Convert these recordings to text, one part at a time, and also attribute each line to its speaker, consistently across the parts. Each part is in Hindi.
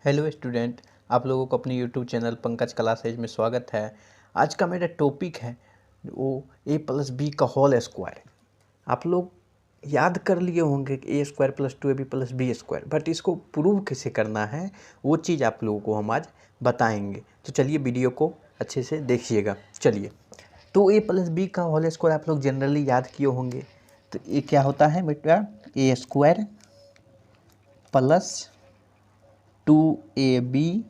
Speaker 1: हेलो स्टूडेंट, आप लोगों को अपने यूट्यूब चैनल पंकज क्लासेज में स्वागत है। आज का मेरा टॉपिक है वो ए प्लस बी का होल स्क्वायर। आप लोग याद कर लिए होंगे कि A square plus 2ab plus B square, but इसको प्रूव कैसे करना है वो चीज़ आप लोगों को हम आज बताएंगे। तो चलिए वीडियो को अच्छे से देखिएगा। चलिए, तो ए प्लस बी का होल स्क्वायर आप लोग जनरली याद किए होंगे। तो ये क्या होता है बेटा, A square plus 2ab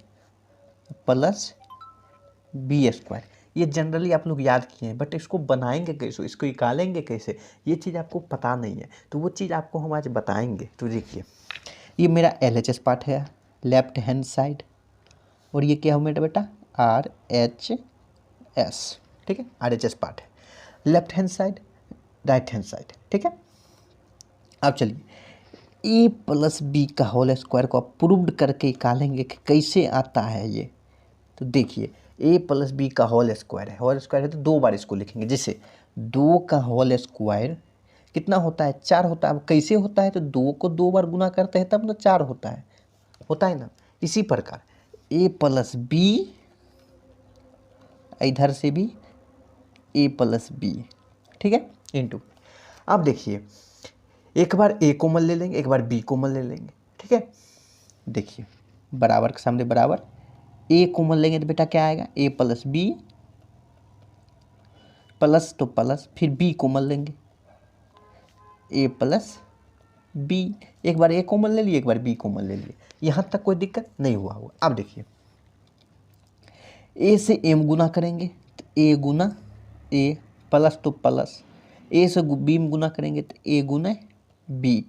Speaker 1: plus B square. ये जनरली आप लोग याद किए हैं, बट इसको बनाएंगे कैसे, इसको निकालेंगे कैसे, ये चीज़ आपको पता नहीं है। तो वो चीज़ आपको हम आज बताएंगे। तो देखिए, ये मेरा LHS पार्ट है, लेफ्ट हैंड साइड, और ये क्या हो मेरा बेटा, RHS। ठीक है, RHS पार्ट है, left hand side, right hand side. ठीक है, अब चलिए ए प्लस बी का होल स्क्वायर को आप प्रूव्ड करके निकालेंगे कि कैसे आता है ये। तो देखिए, ए प्लस बी का होल स्क्वायर है, होल स्क्वायर है तो दो बार इसको लिखेंगे। जैसे 2 का होल स्क्वायर कितना होता है, 4 होता है। अब कैसे होता है, तो 2 को 2 बार गुना करते हैं तब ना 4 होता है ना। इसी प्रकार ए प्लस बी, इधर से भी ए प्लस बी, ठीक है, इंटू। अब देखिए, एक बार ए कॉमन ले लेंगे, एक बार बी कॉमन ले लेंगे। ठीक है, देखिए बराबर के सामने बराबर, ए कॉमन लेंगे तो बेटा क्या आएगा, ए प्लस बी, प्लस तो प्लस, फिर बी कॉमन लेंगे, ए प्लस बी। एक बार ए कॉमन ले लिए, एक बार बी कॉमन ले लिए, यहाँ तक कोई दिक्कत नहीं हुआ होगा। अब देखिए, ए से एम गुना करेंगे तो ए गुना ए, प्लस तो प्लस, ए से बी में गुना करेंगे तो ए गुना बी।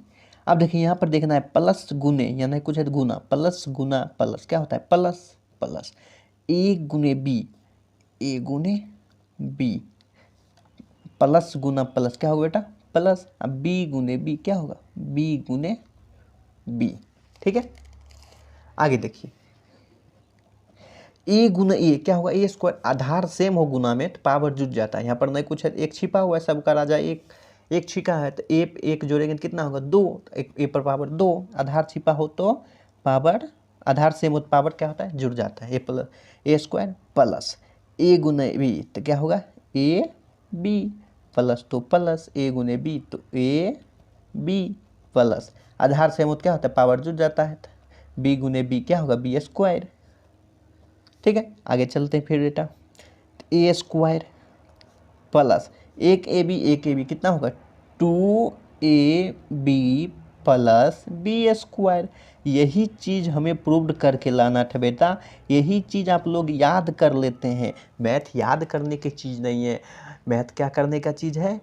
Speaker 1: अब देखिए यहाँ पर देखना है प्लस गुने, यानी कुछ है तो गुना, प्लस गुना प्लस क्या होता है, प्लस प्लस। ए गुने बी, ए गुने बी, प्लस गुना प्लस क्या होगा बेटा, प्लस। अब बी गुने बी क्या होगा, बी गुने बी। ठीक है, आगे देखिए, ए गुना ए क्या होगा, ए स्क्वायर, आधार सेम हो गुना में तो पावर जुट जाता है। यहाँ पर नहीं कुछ है, एक छिपा हुआ है, सबका राजा एक छिका है, तो एक जोड़ेंगे तो कितना होगा, 2। एक ए पर पावर 2, आधार छिपा हो तो पावर, आधार सेम हो तो पावर क्या होता है, जुड़ जाता है। A plus A square plus A गुने बी तो क्या होगा, ए बी, प्लस तो प्लस, ए गुने बी तो ए बी, प्लस आधार सेम हो तो क्या होता है, पावर जुड़ जाता है। बी गुने बी क्या होगा, बी स्क्वायर। ठीक है, आगे चलते हैं फिर बेटा, ए स्क्वायर प्लस एक ए बी कितना होगा, 2ab प्लस बी स्क्वायर। यही चीज़ हमें प्रूव्ड करके लाना था बेटा, यही चीज़ आप लोग याद कर लेते हैं। मैथ याद करने की चीज़ नहीं है, मैथ क्या करने का चीज़ है,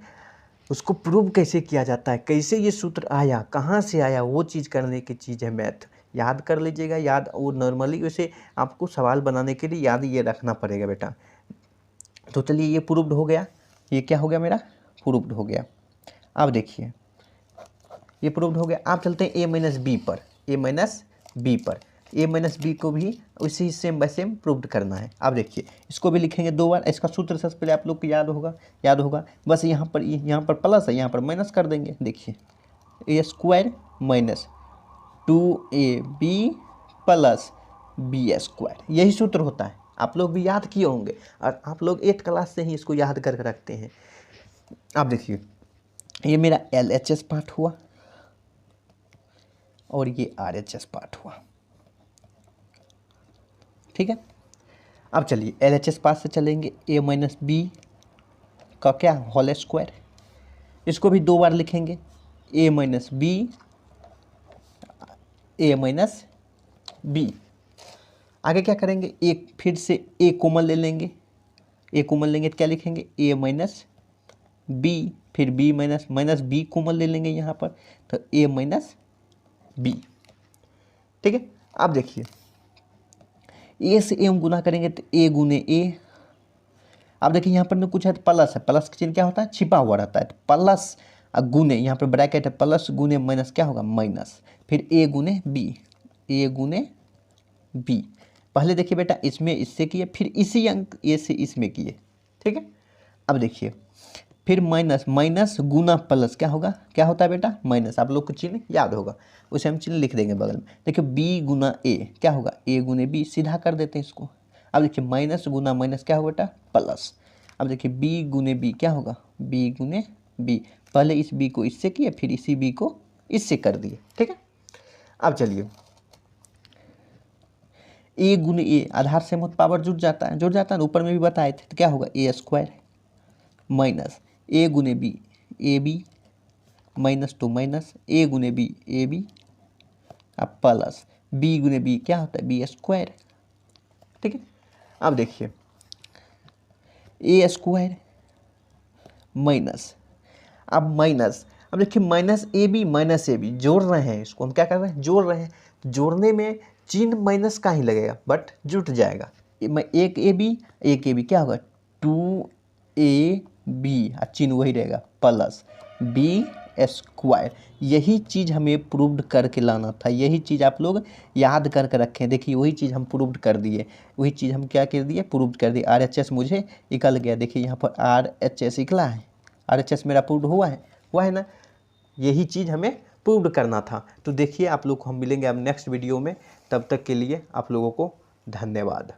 Speaker 1: उसको प्रूव कैसे किया जाता है, कैसे ये सूत्र आया, कहाँ से आया, वो चीज़ करने की चीज़ है मैथ। याद कर लीजिएगा, याद वो नॉर्मली वैसे आपको सवाल बनाने के लिए याद ये रखना पड़ेगा बेटा। तो चलिए, ये प्रूव्ड हो गया, ये क्या हो गया मेरा, प्रूव्ड हो गया। अब देखिए, ये प्रूव्ड हो गया। आप चलते हैं ए माइनस बी पर, ए माइनस बी पर, ए माइनस बी को भी उसी सेम बाय सेम प्रूव्ड करना है। अब देखिए, इसको भी लिखेंगे 2 बार। इसका सूत्र सबसे पहले आप लोग को याद होगा, बस यहाँ पर प्लस है, यहाँ पर माइनस कर देंगे। देखिए, A square minus 2ab plus B square, यही सूत्र होता है। आप लोग भी याद किए होंगे, और आप लोग 8th क्लास से ही इसको याद करके रखते हैं। अब देखिए, ये मेरा LHS पार्ट हुआ और ये RHS पार्ट हुआ। ठीक है, अब चलिए LHS पार्ट से चलेंगे, ए माइनस बी का क्या, होल स्क्वायर। इसको भी 2 बार लिखेंगे, ए माइनस बी, ए माइनस बी। आगे क्या करेंगे, एक फिर से ए कॉमन ले लेंगे, ए कॉमन लेंगे तो क्या लिखेंगे, ए माइनस बी, फिर बी माइनस बी कॉमन ले लेंगे यहाँ पर, तो ए माइनस बी। ठीक है, अब देखिए, ए से एम गुना करेंगे तो ए गुने ए। अब देखिए, यहाँ पर कुछ है तो प्लस है, प्लस का चिन्ह क्या होता है, छिपा हुआ रहता है, तो प्लस गुने, यहाँ पर ब्रैकेट है, प्लस गुने माइनस क्या होगा, माइनस, फिर ए गुने बी, ए गुने बी। पहले देखिए बेटा, इसमें इससे किए, फिर इसी अंक ए से इसमें किए। ठीक है, अब देखिए, फिर माइनस, माइनस गुना प्लस क्या होगा, क्या होता है बेटा माइनस। आप लोग को चिन्ह याद होगा, उसे हम चिन्ह लिख देंगे बगल में। देखिए बी गुना ए क्या होगा, ए गुने बी, सीधा कर देते हैं इसको। अब देखिए माइनस गुना माइनस क्या होगा बेटा प्लस। अब देखिए बी गुने बी क्या होगा, बी गुने बी। पहले इस बी को इससे किए, फिर इसी बी को इससे कर दिए, ठीक है। अब चलिए ए गुने ए, आधार से मत पावर जुड़ जाता है, ना, ऊपर में भी बताए थे। तो क्या होगा ए स्क्वायर माइनस ए गुने B, A B minus two minus A गुने बी, ए बी अब प्लस बी गुने बी क्या होता है बी स्क्वायर, ठीक है। अब देखिए ए स्क्वायर माइनस, अब माइनस, अब देखिए माइनस ए बी जोड़ रहे हैं, इसको हम क्या कर रहे हैं जोड़ रहे हैं। तो जोड़ने में चिन्ह माइनस का ही लगेगा, बट जुट जाएगा। एक ए बी क्या होगा 2ab, चिन्ह वही रहेगा प्लस बी स्क्वायर। यही चीज़ हमें प्रूव्ड करके लाना था, यही चीज़ आप लोग याद करके रखें। देखिए वही चीज़ हम प्रूव्ड कर दिए, वही चीज़ हम क्या कर दिए प्रूव्ड कर दिए। RHS मुझे निकल गया, देखिए यहाँ पर RHS निकला है, RHS मेरा प्रूव्ड हुआ है ना। यही चीज़ हमें प्रूव्ड करना था। तो देखिए आप लोग को हम मिलेंगे अब नेक्स्ट वीडियो में, तब तक के लिए आप लोगों को धन्यवाद।